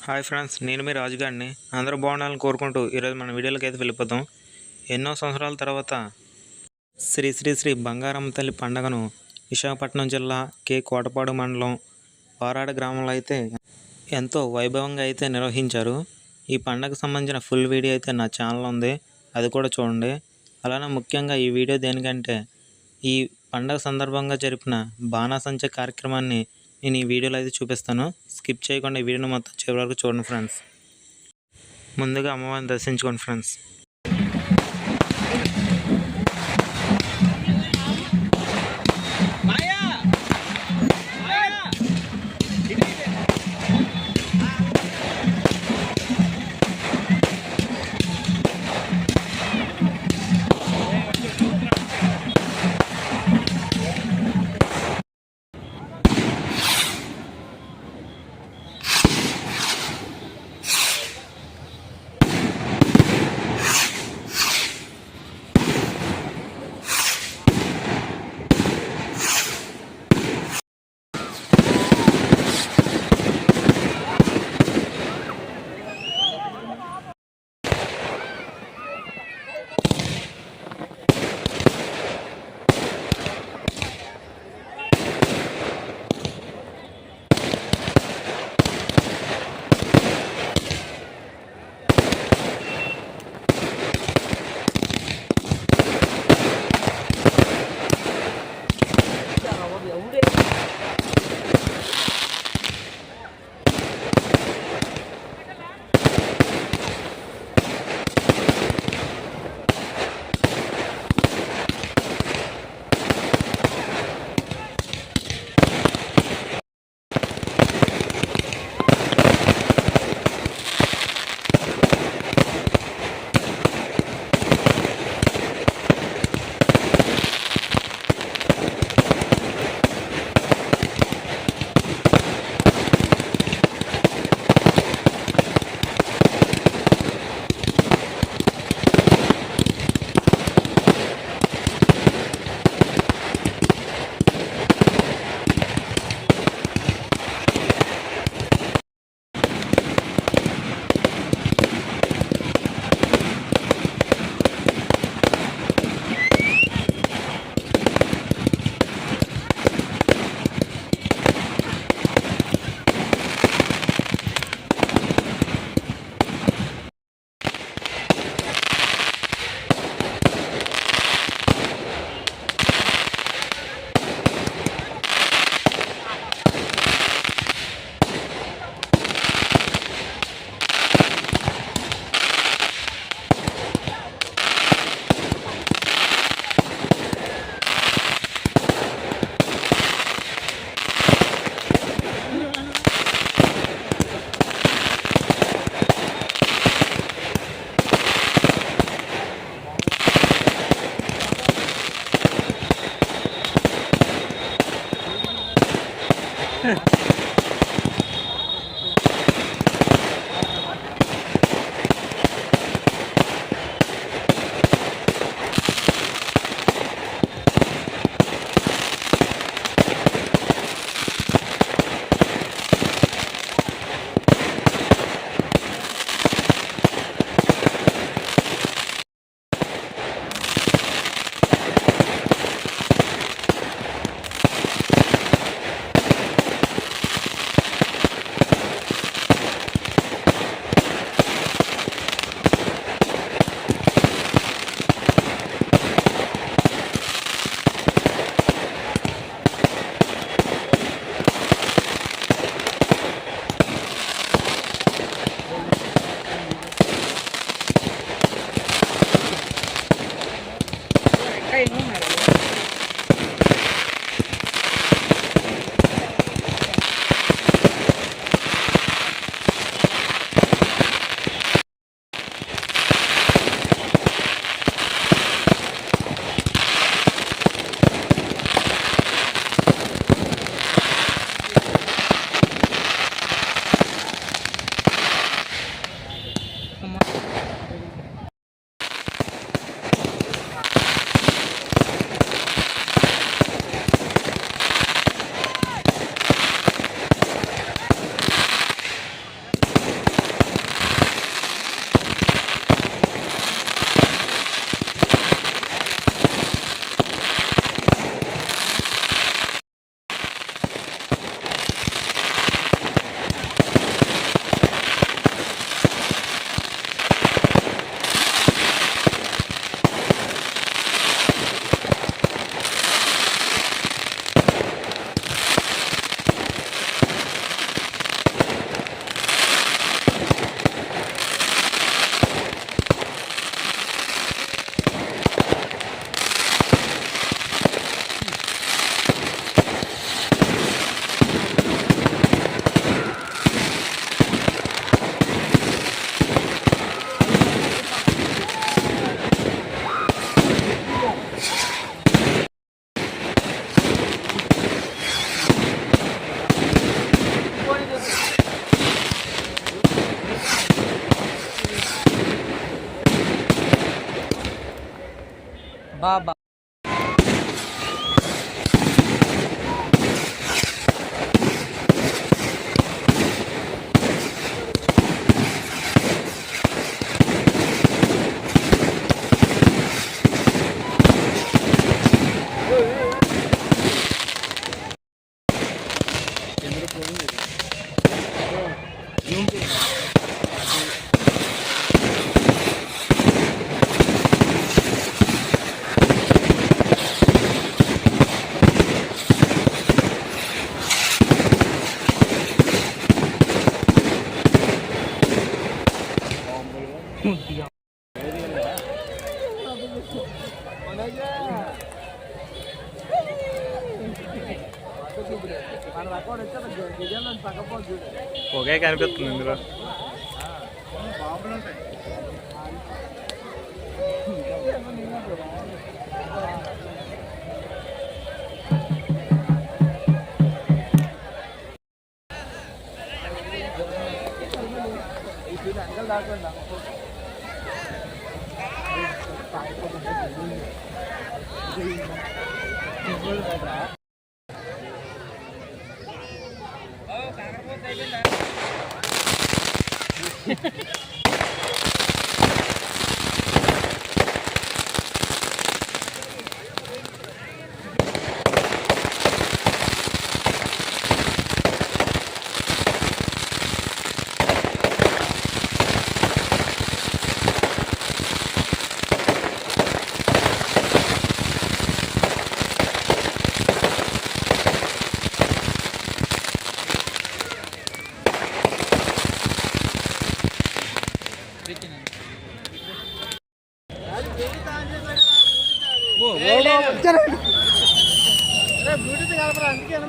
Hi friends, నేను మీ రాజుగారిని. అందరూ బాగుండాలని కోరుకుంటూ ఈరోజు మన వీడియోలోకి అయితే వెళ్ళిపోతాం. ఎన్నో సంవత్సరాల తర్వాత శ్రీ శ్రీ శ్రీ బంగారమ్మ తల్లి పండుగను విశాఖపట్నం జిల్లా కోటపాడు మండలం వారాడ గ్రామంలో అయితే ఎంతో వైభవంగా అయితే నిర్వహించారు. ఈ పండుగకు సంబంధించిన ఫుల్ వీడియో అయితే నా ఛానల్ ఉంది, అది కూడా చూడండి. అలానే ముఖ్యంగా ఈ వీడియో దేనికంటే ఈ పండుగ సందర్భంగా జరిపిన బాణాసంచా కార్యక్రమాన్ని నేను ఈ వీడియోలో అయితే చూపిస్తాను. స్కిప్ చేయకుండా ఈ వీడియోని మొత్తం చివరి వరకు చూడండి ఫ్రెండ్స్. ముందుగా అమ్మవారిని దర్శించుకోండి ఫ్రెండ్స్. బాబా ఒకే కనిపిస్తుంది ఇందులో.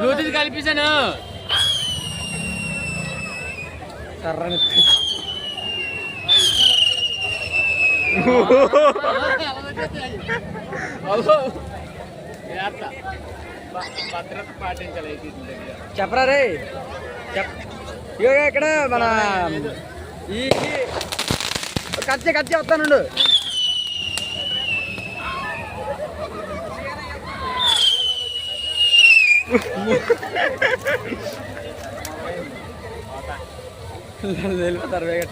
బ్లూటూత్ కల్పించాను భద్రత పాటించాలి. చెప్పరా రే ఇక్కడ మన ఈ కచ్చే వస్తానుండు. వెళ్ళిపోతారు వేగ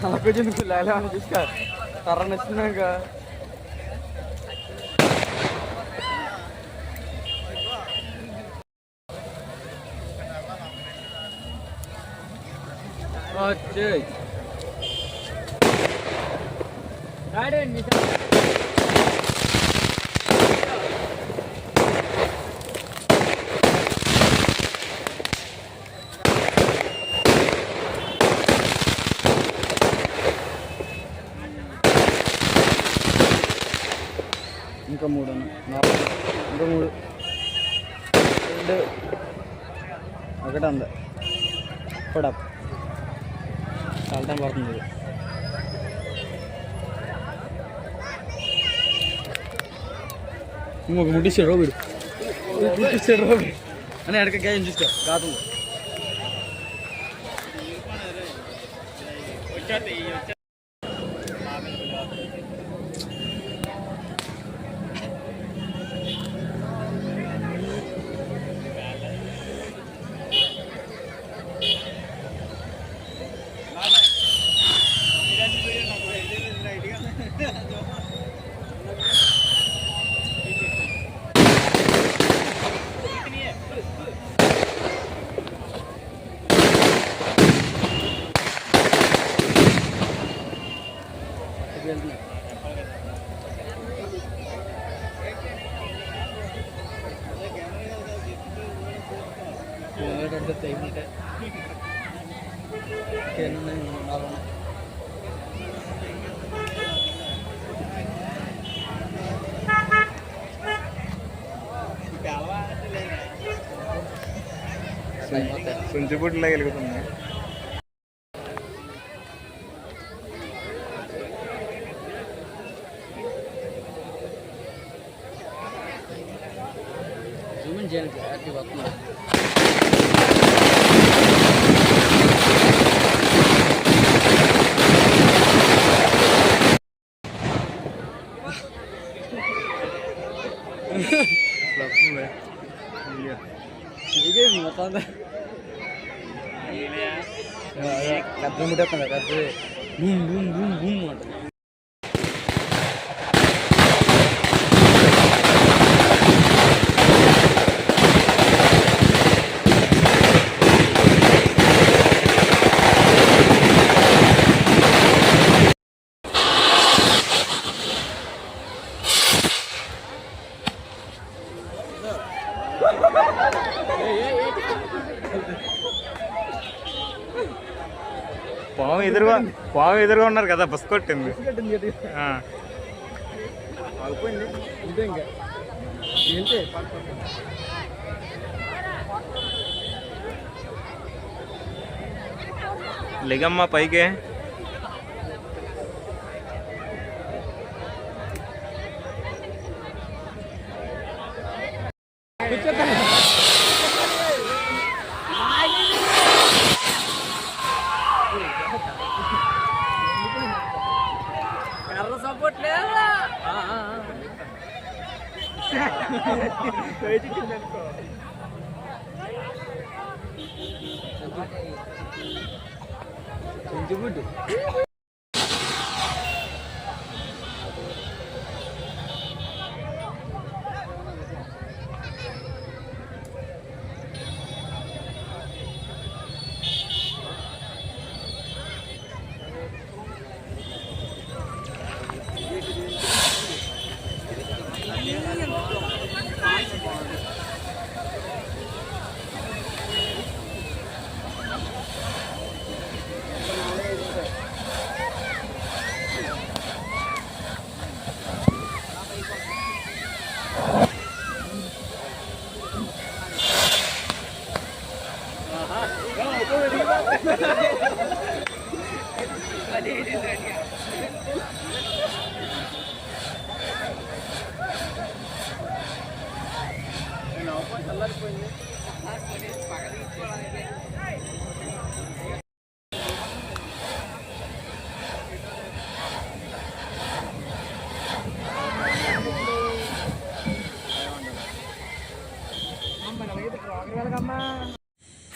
అలా కొంచెం లేలేమని చూసుకో కర్ర నచ్చినాక ఇంకా 3 4 ఇంకా 3 2 ఒకటి అంద కూడా చాలా టైం పడుతుంది. ఇంకొక ముట్టిస్తాడు రోబిడు అని అడగ గాయం చూస్తా కాదు సుంచిపుట్లా వెలుగుతుంది. జూమ్ చేయడానికి యాక్టివ్ అవుతుంది. మొత్తం కత్తి ముట్టేస్తాను కత్తి బూమ్ బూమ్ బూమ్ బూమ్ అంట. పాము ఎదురుగా ఉన్నారు కదా, బస్ కొట్టింది. ఆగిపోయింది ఇంతే ఇంకా ఇంతే. లెగమ్మా పైకి. కర్ర సపోర్ట్ లేదా చెంచుబుడ్డు.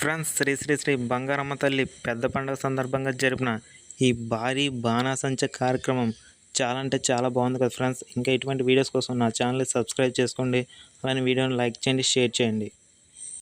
ఫ్రెండ్స్, శ్రీ శ్రీ శ్రీ బంగారమ్మ తల్లి పెద్ద పండుగ సందర్భంగా జరిపిన ఈ భారీ బాణాసంచ కార్యక్రమం చాలా అంటే చాలా బాగుంది కదా ఫ్రెండ్స్. ఇంకా ఇటువంటి వీడియోస్ కోసం నా ఛానల్ని సబ్స్క్రైబ్ చేసుకోండి. అలానే వీడియోని లైక్ చేయండి, షేర్ చేయండి.